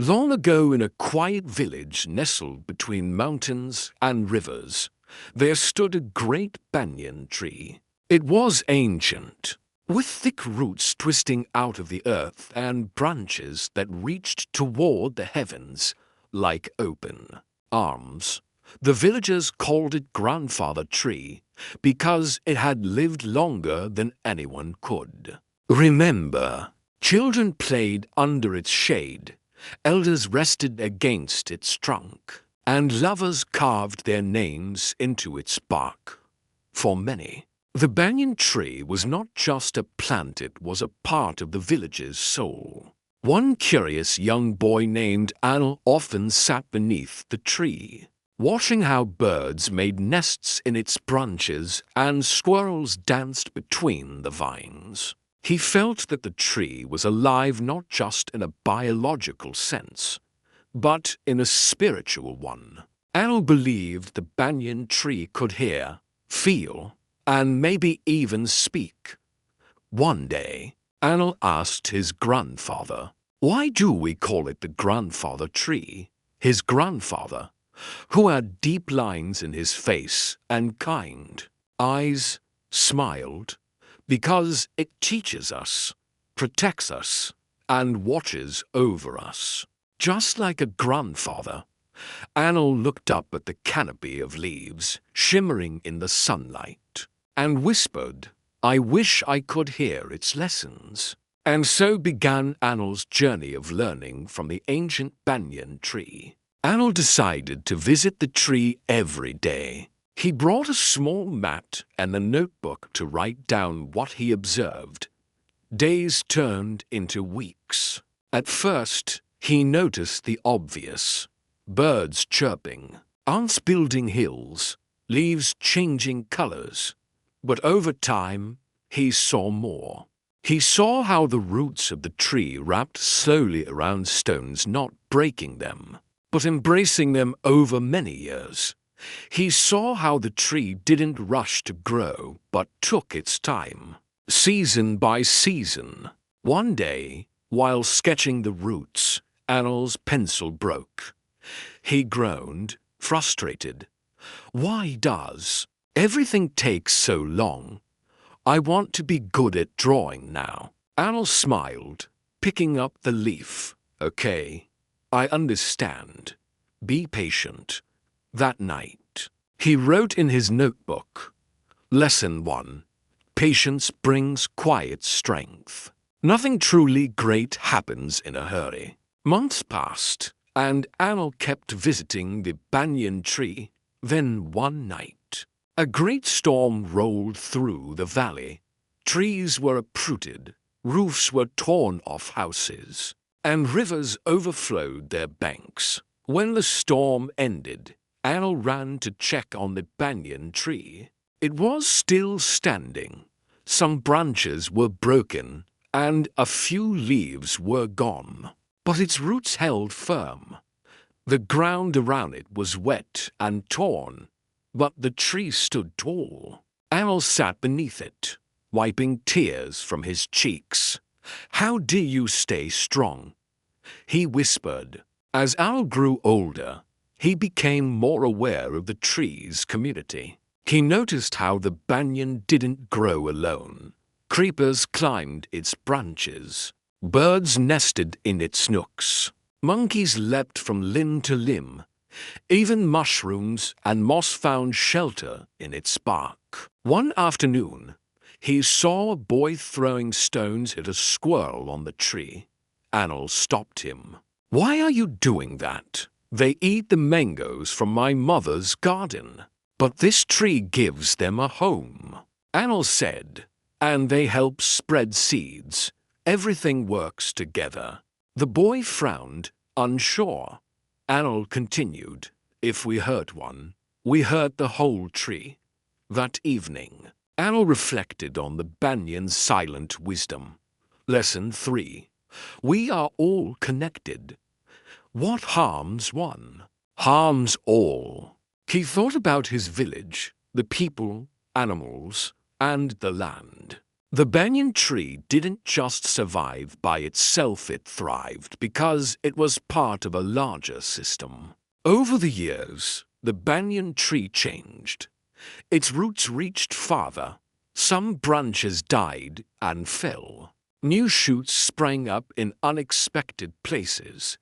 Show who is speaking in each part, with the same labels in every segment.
Speaker 1: Long ago, in a quiet village nestled between mountains and rivers, there stood a great banyan tree. It was ancient, with thick roots twisting out of the earth and branches that reached toward the heavens like open arms. The villagers called it Grandfather Tree because it had lived longer than anyone could. Remember, children played under its shade, elders rested against its trunk, and lovers carved their names into its bark. For many, the banyan tree was not just a plant, it was a part of the village's soul. One curious young boy named Anil often sat beneath the tree, watching how birds made nests in its branches and squirrels danced between the vines. He felt that the tree was alive not just in a biological sense, but in a spiritual one. Anil believed the banyan tree could hear, feel, and maybe even speak. One day, Anil asked his grandfather, "Why do we call it the grandfather tree?" His grandfather, who had deep lines in his face and kind eyes, smiled, "Because it teaches us, protects us, and watches over us." Just like a grandfather, Anil looked up at the canopy of leaves shimmering in the sunlight and whispered, "I wish I could hear its lessons." And so began Anil's journey of learning from the ancient banyan tree. Anil decided to visit the tree every day. He brought a small mat and a notebook to write down what he observed. Days turned into weeks. At first, he noticed the obvious: birds chirping, ants building hills, leaves changing colors. But over time, he saw more. He saw how the roots of the tree wrapped slowly around stones, not breaking them, but embracing them over many years. He saw how the tree didn't rush to grow, but took its time, season by season. One day, while sketching the roots, Anil's pencil broke. He groaned, frustrated. "Why does everything take so long? I want to be good at drawing now." Anil smiled, picking up the leaf. "Okay, I understand. Be patient." That night, he wrote in his notebook, "Lesson 1. Patience brings quiet strength. Nothing truly great happens in a hurry." Months passed, and Anil kept visiting the banyan tree. Then one night, a great storm rolled through the valley. Trees were uprooted, roofs were torn off houses, and rivers overflowed their banks. When the storm ended, Anil ran to check on the banyan tree. It was still standing. Some branches were broken, and a few leaves were gone, but its roots held firm. The ground around it was wet and torn, but the tree stood tall. Anil sat beneath it, wiping tears from his cheeks. "How do you stay strong?" he whispered. As Anil grew older, he became more aware of the tree's community. He noticed how the banyan didn't grow alone. Creepers climbed its branches. Birds nested in its nooks. Monkeys leapt from limb to limb. Even mushrooms and moss found shelter in its bark. One afternoon, he saw a boy throwing stones at a squirrel on the tree. Anil stopped him. "Why are you doing that? They eat the mangoes from my mother's garden. But this tree gives them a home," Anil said, "and they help spread seeds. Everything works together." The boy frowned, unsure. Anil continued, "If we hurt one, we hurt the whole tree." That evening, Anil reflected on the banyan's silent wisdom. Lesson 3. We are all connected. What harms one, harms all. He thought about his village, the people, animals, and the land. The banyan tree didn't just survive by itself, it thrived because it was part of a larger system. Over the years, the banyan tree changed. Its roots reached farther. Some branches died and fell. New shoots sprang up in unexpected places.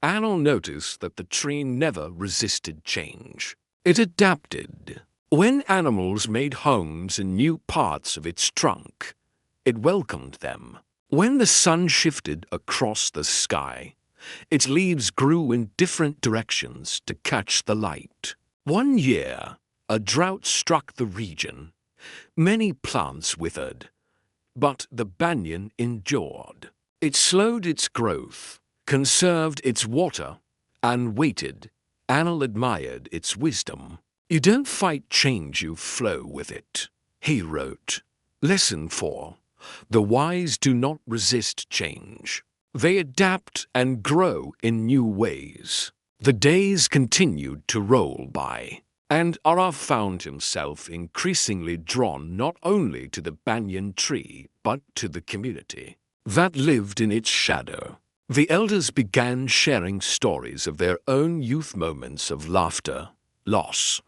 Speaker 1: Anil noticed that the tree never resisted change. It adapted. When animals made homes in new parts of its trunk, it welcomed them. When the sun shifted across the sky, its leaves grew in different directions to catch the light. One year, a drought struck the region. Many plants withered, but the banyan endured. It slowed its growth, conserved its water, and waited. Anil admired its wisdom. "You don't fight change, you flow with it," he wrote. Lesson 4. The wise do not resist change. They adapt and grow in new ways. The days continued to roll by, and Arav found himself increasingly drawn not only to the banyan tree but to the community that lived in its shadow. The elders began sharing stories of their own youth moments of laughter, loss,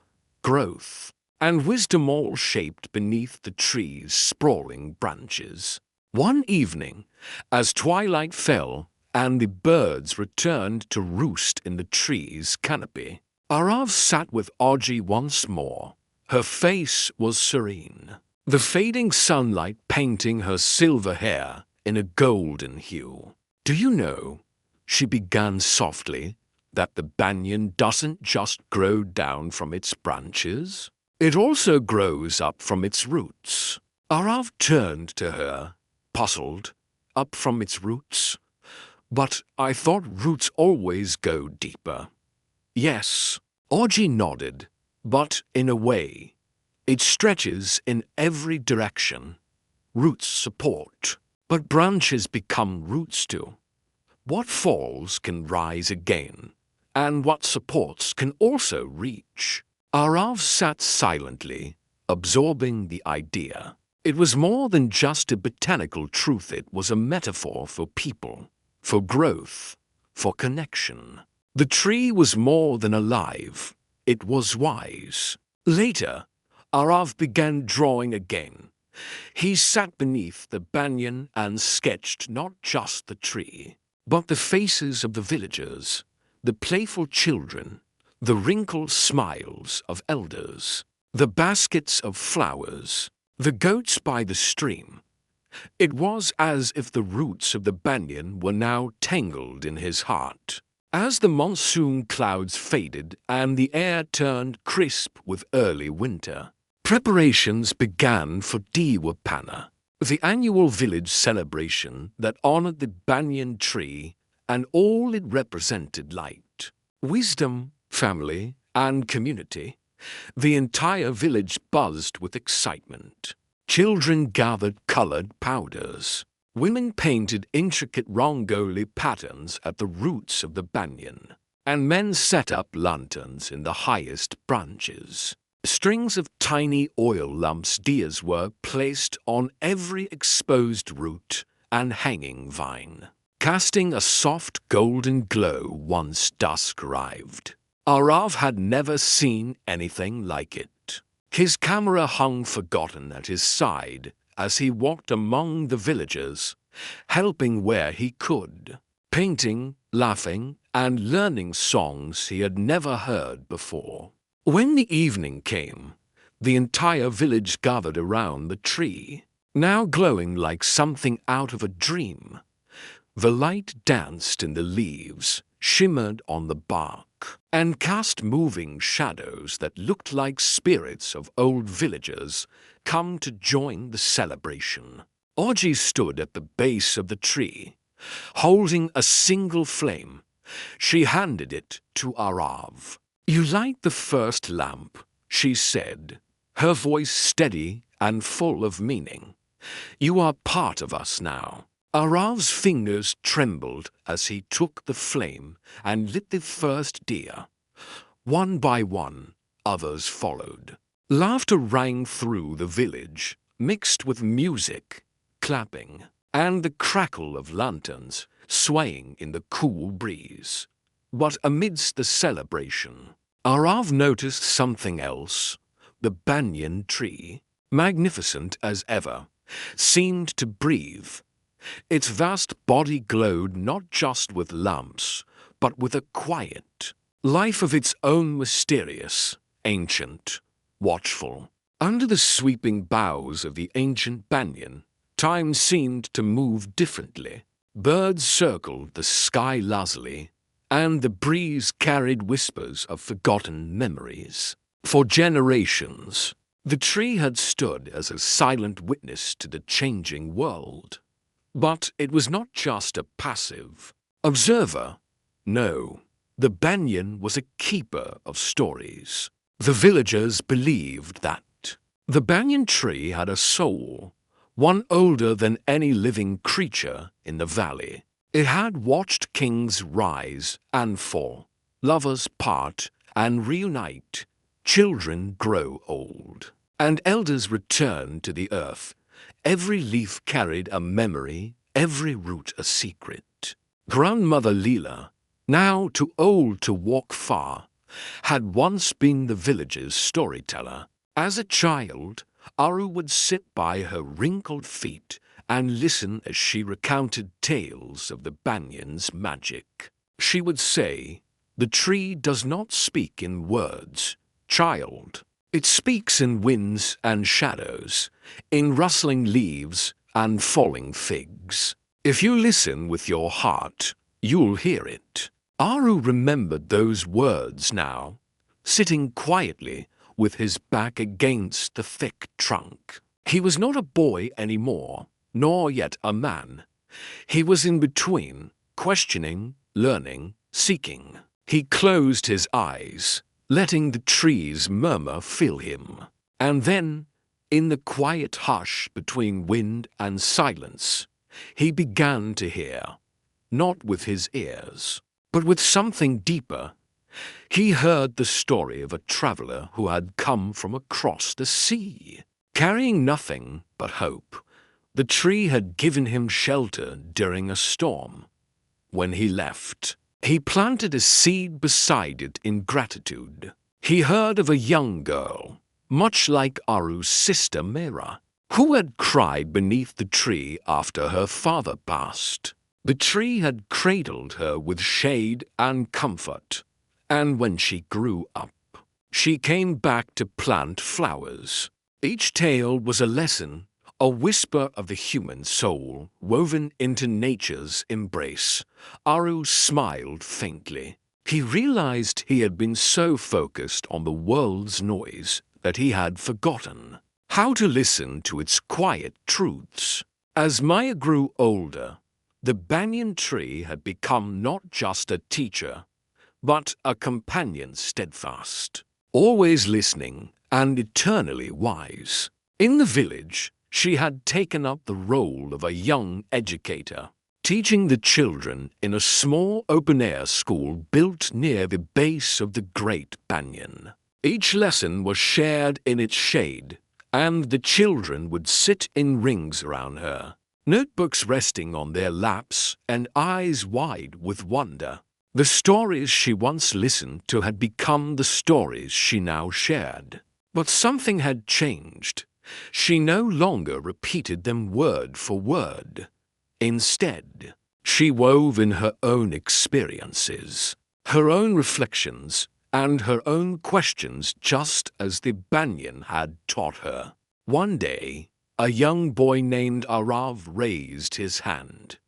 Speaker 1: growth, and wisdom, all shaped beneath the tree's sprawling branches. One evening, as twilight fell and the birds returned to roost in the tree's canopy, Arav sat with Audrey once more. Her face was serene, the fading sunlight painting her silver hair in a golden hue. "Do you know," she began softly, "that the banyan doesn't just grow down from its branches? It also grows up from its roots." Arav turned to her, puzzled. "Up from its roots? But I thought roots always go deeper." "Yes," Audrey nodded, "but in a way. It stretches in every direction. Roots support, but branches become roots too. What falls can rise again, and what supports can also reach." Arav sat silently, absorbing the idea. It was more than just a botanical truth, it was a metaphor for people, for growth, for connection. The tree was more than alive, it was wise. Later, Arav began drawing again. He sat beneath the banyan and sketched not just the tree, but the faces of the villagers, the playful children, the wrinkled smiles of elders, the baskets of flowers, the goats by the stream. It was as if the roots of the banyan were now tangled in his heart. As the monsoon clouds faded and the air turned crisp with early winter, preparations began for Diwapana, the annual village celebration that honored the banyan tree and all it represented: light, wisdom, family, and community. The entire village buzzed with excitement. Children gathered colored powders. Women painted intricate rangoli patterns at the roots of the banyan, and men set up lanterns in the highest branches. Strings of tiny oil lamps diyas were placed on every exposed root and hanging vine, casting a soft golden glow once dusk arrived. Arav had never seen anything like it. His camera hung forgotten at his side as he walked among the villagers, helping where he could, painting, laughing, and learning songs he had never heard before. When the evening came, the entire village gathered around the tree, now glowing like something out of a dream. The light danced in the leaves, shimmered on the bark, and cast moving shadows that looked like spirits of old villagers come to join the celebration. Audrey stood at the base of the tree, holding a single flame. She handed it to Arav. "You light the first lamp," she said, her voice steady and full of meaning. "You are part of us now." Arav's fingers trembled as he took the flame and lit the first diya. One by one, others followed. Laughter rang through the village. mixed with music, clapping, and the crackle of lanterns swaying in the cool breeze. But amidst the celebration, Arav noticed something else. The banyan tree, magnificent as ever, seemed to breathe. Its vast body glowed not just with lamps, but with a quiet life of its own, mysterious, ancient, watchful. Under the sweeping boughs of the ancient banyan, time seemed to move differently. Birds circled the sky lazily, and the breeze carried whispers of forgotten memories. For generations, the tree had stood as a silent witness to the changing world. But it was not just a passive observer. No, the banyan was a keeper of stories. The villagers believed that the banyan tree had a soul, one older than any living creature in the valley. It had watched kings rise and fall, lovers part and reunite, children grow old, and elders return to the earth. Every leaf carried a memory, every root a secret. Grandmother Leela, now too old to walk far, had once been the village's storyteller. As a child, Aru would sit by her wrinkled feet and listen as she recounted tales of the banyan's magic. She would say, "The tree does not speak in words, child. It speaks in winds and shadows, in rustling leaves and falling figs. If you listen with your heart, you'll hear it." Aru remembered those words now, sitting quietly with his back against the thick trunk. He was not a boy anymore, nor yet a man. He was in between, questioning, learning, seeking. He closed his eyes, letting the tree's murmur fill him. And then, in the quiet hush between wind and silence, he began to hear, not with his ears, but with something deeper. He heard the story of a traveler who had come from across the sea, carrying nothing but hope. The tree had given him shelter during a storm. When he left, he planted a seed beside it in gratitude. He heard of a young girl, much like Aru's sister Mera, who had cried beneath the tree after her father passed. The tree had cradled her with shade and comfort, and when she grew up, she came back to plant flowers. Each tale was a lesson, a whisper of the human soul woven into nature's embrace. Aru smiled faintly. He realized he had been so focused on the world's noise that he had forgotten how to listen to its quiet truths. As Maya grew older, the banyan tree had become not just a teacher, but a companion steadfast, always listening and eternally wise. In the village, she had taken up the role of a young educator, teaching the children in a small open-air school built near the base of the great banyan. Each lesson was shared in its shade, and the children would sit in rings around her, notebooks resting on their laps and eyes wide with wonder. The stories she once listened to had become the stories she now shared. But something had changed. She no longer repeated them word for word. Instead, she wove in her own experiences, her own reflections, and her own questions, just as the banyan had taught her. One day, a young boy named Arav raised his hand.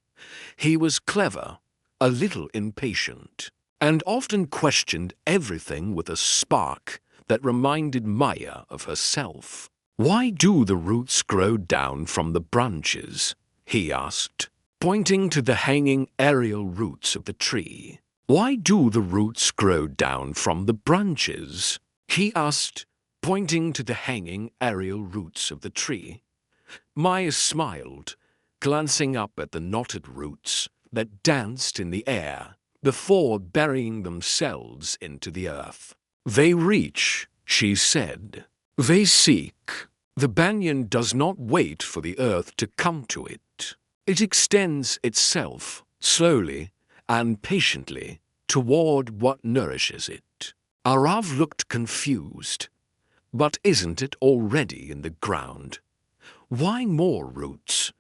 Speaker 1: He was clever, a little impatient, and often questioned everything with a spark that reminded Maya of herself. "Why do the roots grow down from the branches?" he asked, pointing to the hanging aerial roots of the tree. "Why do the roots grow down from the branches?" he asked, pointing to the hanging aerial roots of the tree. Maya smiled, glancing up at the knotted roots that danced in the air before burying themselves into the earth. "They reach," she said. "They seek. The banyan does not wait for the earth to come to it. It extends itself slowly and patiently toward what nourishes it. Arav looked confused. But isn't it already in the ground? Why more roots?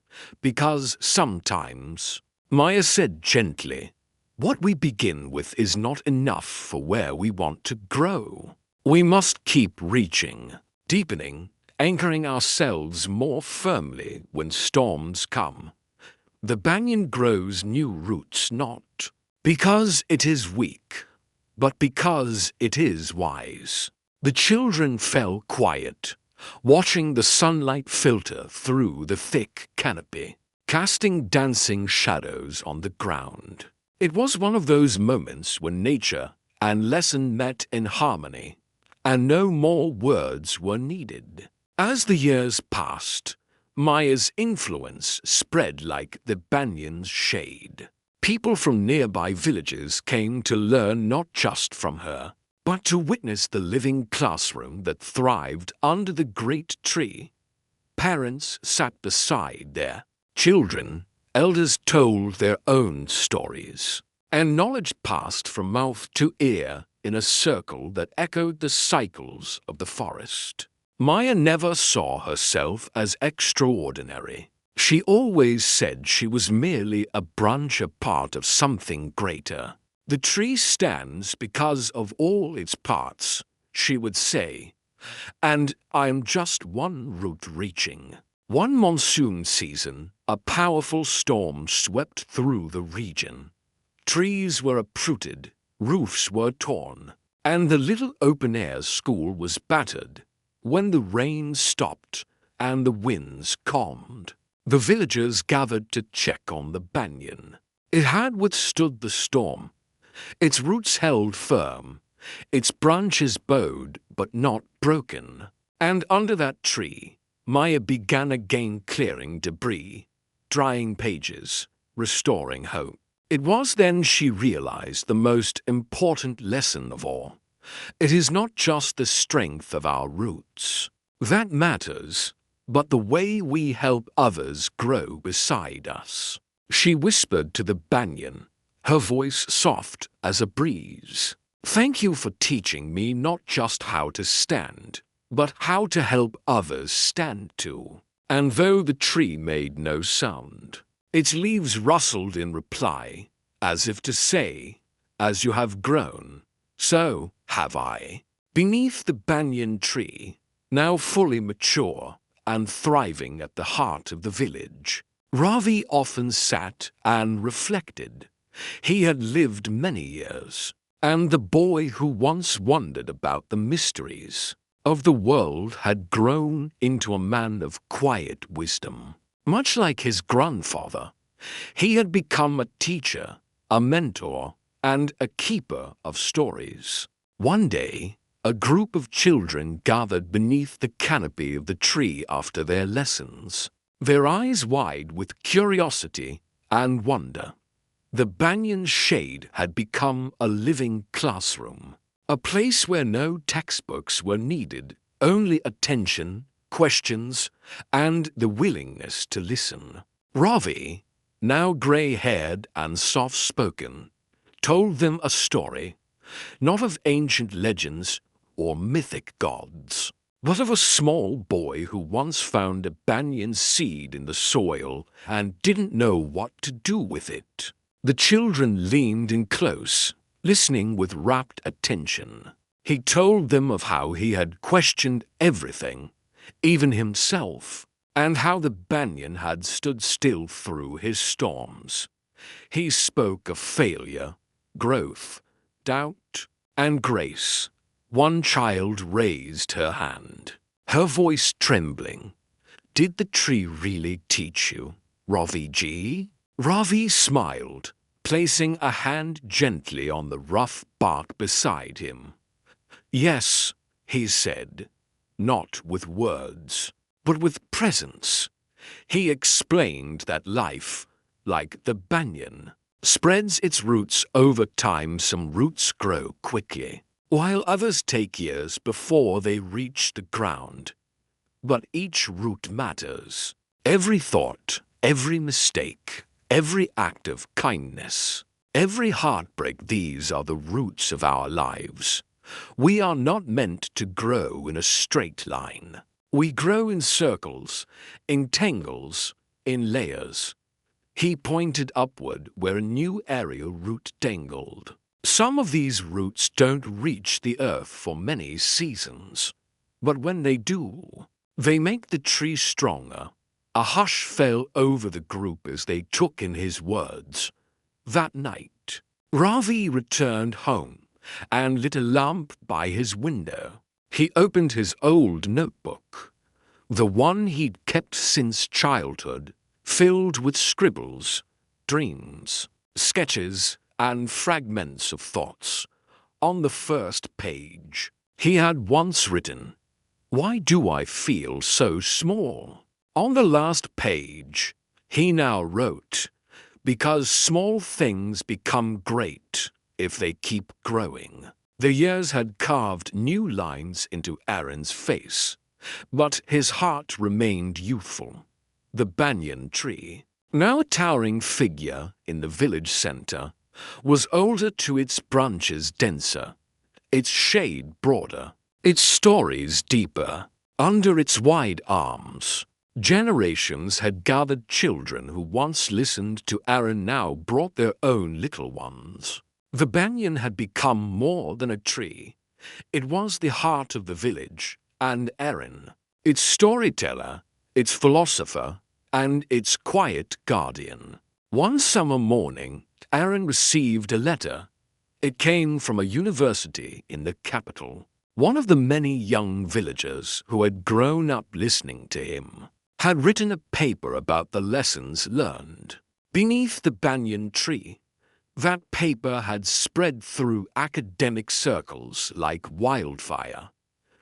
Speaker 1: Because sometimes, Maya said gently, what we begin with is not enough for where we want to grow. We must keep reaching, deepening, anchoring ourselves more firmly when storms come. The banyan grows new roots not because it is weak, but because it is wise. The children fell quiet, watching the sunlight filter through the thick canopy, casting dancing shadows on the ground. It was one of those moments when nature and lesson met in harmony, and no more words were needed. As the years passed, Maya's influence spread like the banyan's shade. People from nearby villages came to learn not just from her, but to witness the living classroom that thrived under the great tree. Parents sat beside their children, elders told their own stories, and knowledge passed from mouth to ear in a circle that echoed the cycles of the forest. Maya never saw herself as extraordinary. She always said she was merely a branch, a part of something greater. The tree stands because of all its parts, she would say, and I am just one root reaching. One monsoon season, a powerful storm swept through the region. Trees were uprooted, roofs were torn, and the little open-air school was battered. When the rain stopped and the winds calmed, the villagers gathered to check on the banyan. It had withstood the storm. Its roots held firm, its branches bowed but not broken. And under that tree, Maya began again clearing debris, drying pages, restoring hope. It was then she realized the most important lesson of all. It is not just the strength of our roots that matters, but the way we help others grow beside us. She whispered to the banyan, her voice soft as a breeze. Thank you for teaching me not just how to stand, but how to help others stand too. And though the tree made no sound, its leaves rustled in reply, as if to say, as you have grown, so have I. Beneath the banyan tree, now fully mature and thriving at the heart of the village, Ravi often sat and reflected. He had lived many years, and the boy who once wondered about the mysteries of the world had grown into a man of quiet wisdom. Much like his grandfather, he had become a teacher, a mentor, and a keeper of stories. One day, a group of children gathered beneath the canopy of the tree after their lessons, their eyes wide with curiosity and wonder. The banyan's shade had become a living classroom, a place where no textbooks were needed, only attention, questions, and the willingness to listen. Ravi, now gray-haired and soft-spoken, told them a story, not of ancient legends or mythic gods, but of a small boy who once found a banyan seed in the soil and didn't know what to do with it. The children leaned in close, listening with rapt attention. He told them of how he had questioned everything, even himself, and how the banyan had stood still through his storms. He spoke of failure, growth, doubt, and grace. One child raised her hand, her voice trembling. Did the tree really teach you, Ravi ji? Ravi smiled, placing a hand gently on the rough bark beside him. Yes, he said, not with words, but with presence. He explained that life, like the banyan, spreads its roots over time. Some roots grow quickly, while others take years before they reach the ground. but each root matters. Every thought, every mistake, every act of kindness, every heartbreak, these are the roots of our lives. We are not meant to grow in a straight line. We grow in circles, in tangles, in layers. He pointed upward where a new area root dangled. Some of these roots don't reach the earth for many seasons, but when they do, they make the tree stronger. A hush fell over the group as they took in his words. That night, Ravi returned home and lit a lamp by his window. He opened his old notebook, the one he'd kept since childhood, filled with scribbles, dreams, sketches, and fragments of thoughts. On the first page, he had once written, "Why do I feel so small?" On the last page, he now wrote, "Because small things become great if they keep growing." The years had carved new lines into Aaron's face, but his heart remained youthful. The banyan tree, now a towering figure in the village center, was older, to its branches denser, its shade broader, its stories deeper. Under its wide arms, generations had gathered. Children who once listened to Aaron now brought their own little ones. The banyan had become more than a tree. It was the heart of the village, and Aaron, its storyteller, its philosopher, and its quiet guardian. One summer morning, Aaron received a letter. It came from a university in the capital. One of the many young villagers who had grown up listening to him had written a paper about the lessons learned. Beneath the banyan tree, that paper had spread through academic circles like wildfire.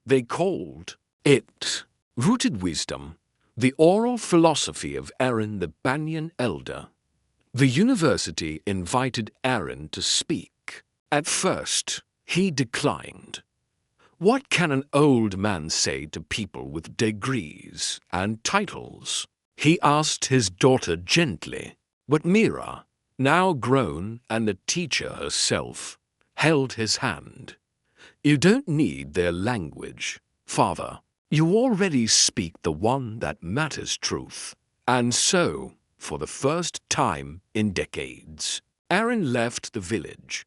Speaker 1: They called it Rooted Wisdom, the oral philosophy of Aaron the Banyan Elder. The university invited Aaron to speak. At first, he declined. What can an old man say to people with degrees and titles? He asked his daughter gently, but Mira, now grown and a teacher herself, held his hand. "You don't need their language, Father. You already speak the one that matters, truth." And so, for the first time in decades, Aaron left the village.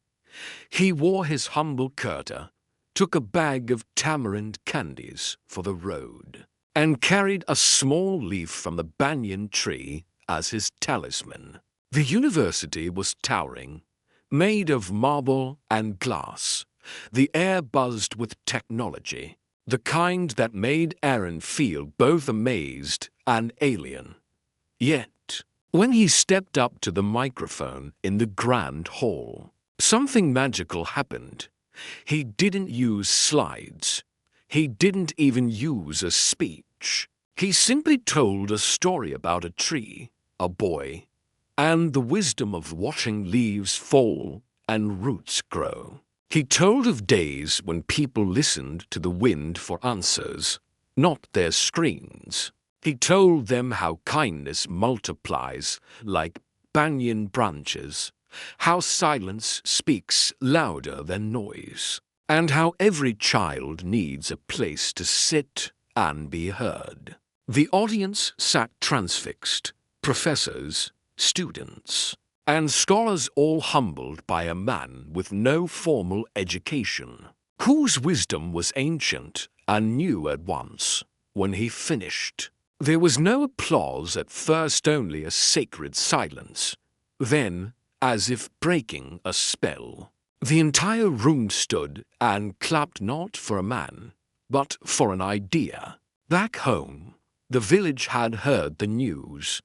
Speaker 1: He wore his humble kurta, took a bag of tamarind candies for the road, and carried a small leaf from the banyan tree as his talisman. The university was towering, made of marble and glass. The air buzzed with technology, the kind that made Aaron feel both amazed and alien. Yet, when he stepped up to the microphone in the grand hall, something magical happened. He didn't use slides. He didn't even use a speech. He simply told a story about a tree, a boy, and the wisdom of watching leaves fall and roots grow. He told of days when people listened to the wind for answers, not their screens. He told them how kindness multiplies like banyan branches, how silence speaks louder than noise, and how every child needs a place to sit and be heard. The audience sat transfixed, professors, students, and scholars, all humbled by a man with no formal education, whose wisdom was ancient and new at once. When he finished, there was no applause at first, only a sacred silence. Then, as if breaking a spell, the entire room stood and clapped, not for a man, but for an idea. Back home, the village had heard the news.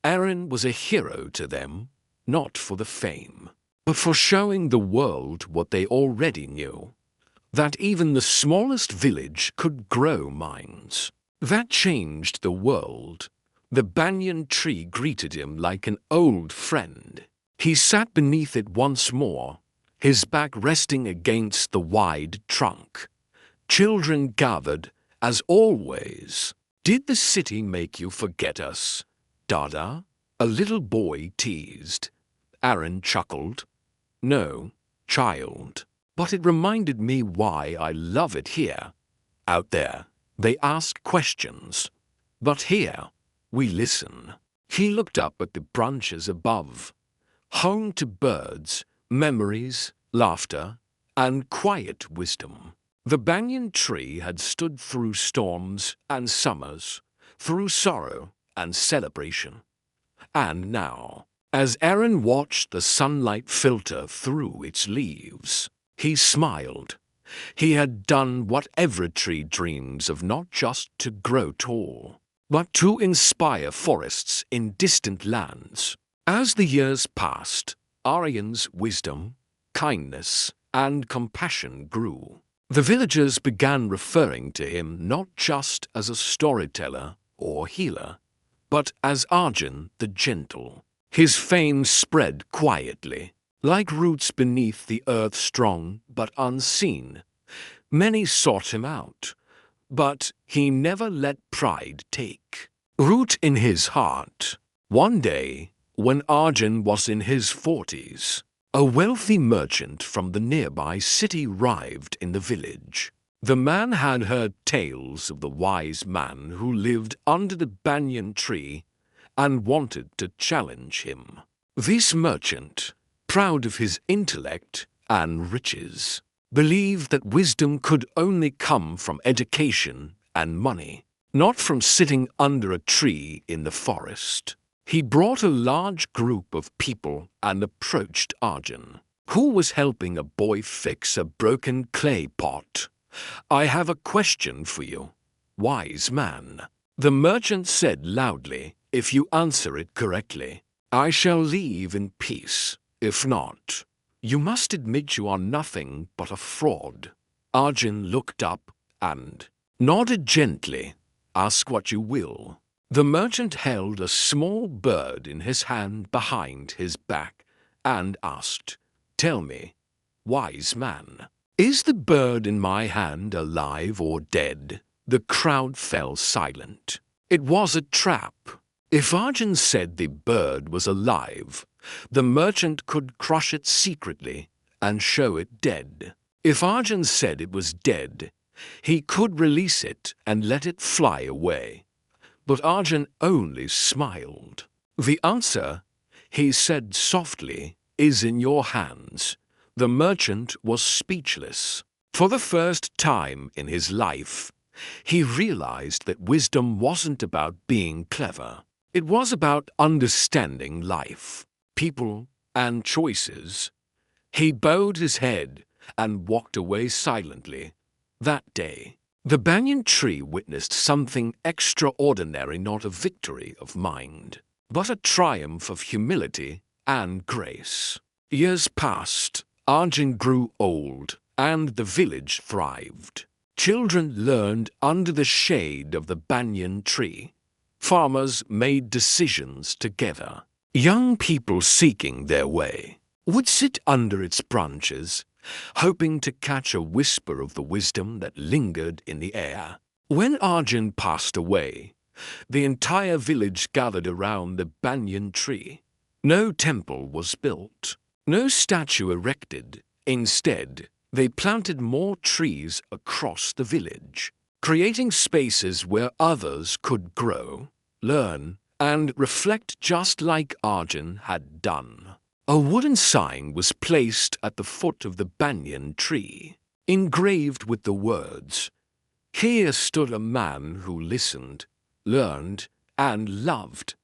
Speaker 1: Aaron was a hero to them, not for the fame, but for showing the world what they already knew, that even the smallest village could grow minds. That changed the world. The banyan tree greeted him like an old friend. He sat beneath it once more, his back resting against the wide trunk. Children gathered, as always, Did the city make you forget us, Dada? A little boy teased. Aaron chuckled. No, child. But it reminded me why I love it here. Out there, they ask questions. But here, we listen. He looked up at the branches above, home to birds, memories, laughter, and quiet wisdom. The banyan tree had stood through storms and summers, through sorrow and celebration. And now, as Aaron watched the sunlight filter through its leaves, he smiled. He had done what every tree dreams of, not just to grow tall, but to inspire forests in distant lands. As the years passed, Aryan's wisdom, kindness, and compassion grew. The villagers began referring to him not just as a storyteller or healer, but as Arjun the Gentle. His fame spread quietly, like roots beneath the earth, strong but unseen. Many sought him out, but he never let pride take root in his heart. One day, when Arjun was in his 40s, a wealthy merchant from the nearby city arrived in the village. The man had heard tales of the wise man who lived under the banyan tree and wanted to challenge him. This merchant, proud of his intellect and riches, believed that wisdom could only come from education and money, not from sitting under a tree in the forest. He brought a large group of people and approached Arjun, who was helping a boy fix a broken clay pot. "I have a question for you, wise man," the merchant said loudly. "If you answer it correctly, I shall leave in peace. If not, you must admit you are nothing but a fraud." Arjun looked up and nodded gently. "Ask what you will." The merchant held a small bird in his hand behind his back and asked, "Tell me, wise man, is the bird in my hand alive or dead?" The crowd fell silent. It was a trap. If Arjun said the bird was alive, the merchant could crush it secretly and show it dead. If Arjun said it was dead, he could release it and let it fly away. But Arjun only smiled. "The answer," he said softly, "is in your hands." The merchant was speechless. For the first time in his life, he realized that wisdom wasn't about being clever. It was about understanding life, people, and choices. He bowed his head and walked away silently. That day, the banyan tree witnessed something extraordinary, not a victory of mind, but a triumph of humility and grace. Years passed, Arjun grew old, and the village thrived. Children learned under the shade of the banyan tree. Farmers made decisions together. Young people seeking their way would sit under its branches, hoping to catch a whisper of the wisdom that lingered in the air. When Arjun passed away, the entire village gathered around the banyan tree. No temple was built, no statue erected. Instead, they planted more trees across the village, creating spaces where others could grow, learn, and reflect just like Arjun had done. A wooden sign was placed at the foot of the banyan tree, engraved with the words, "Here stood a man who listened, learned, and loved."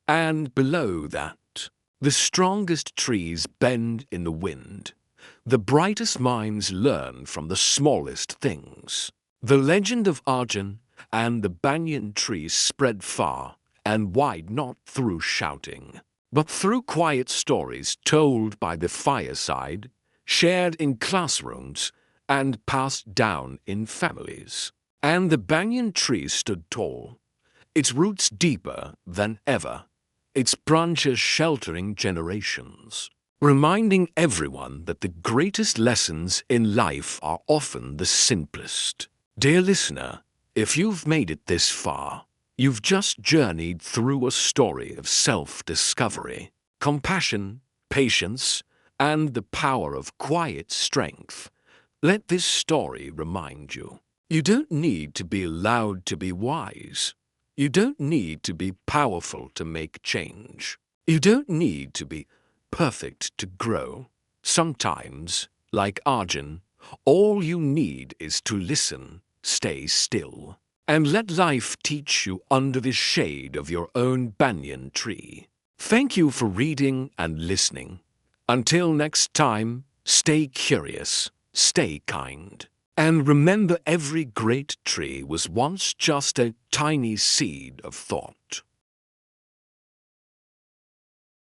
Speaker 1: And below that, "The strongest trees bend in the wind. The brightest minds learn from the smallest things." The legend of Arjun and the banyan tree spread far and wide, not through shouting, but through quiet stories told by the fireside, shared in classrooms, and passed down in families. And the banyan tree stood tall, its roots deeper than ever, its branches sheltering generations, reminding everyone that the greatest lessons in life are often the simplest. Dear listener, If you've made it this far, you've just journeyed through a story of self-discovery, compassion, patience, and the power of quiet strength. Let this story remind you. You don't need to be loud to be wise. You don't need to be powerful to make change. You don't need to be perfect to grow. Sometimes, like Arjun, all you need is to listen, stay still, and let life teach you under the shade of your own banyan tree. Thank you for reading and listening. Until next time, stay curious, stay kind, and remember every great tree was once just a tiny seed of thought.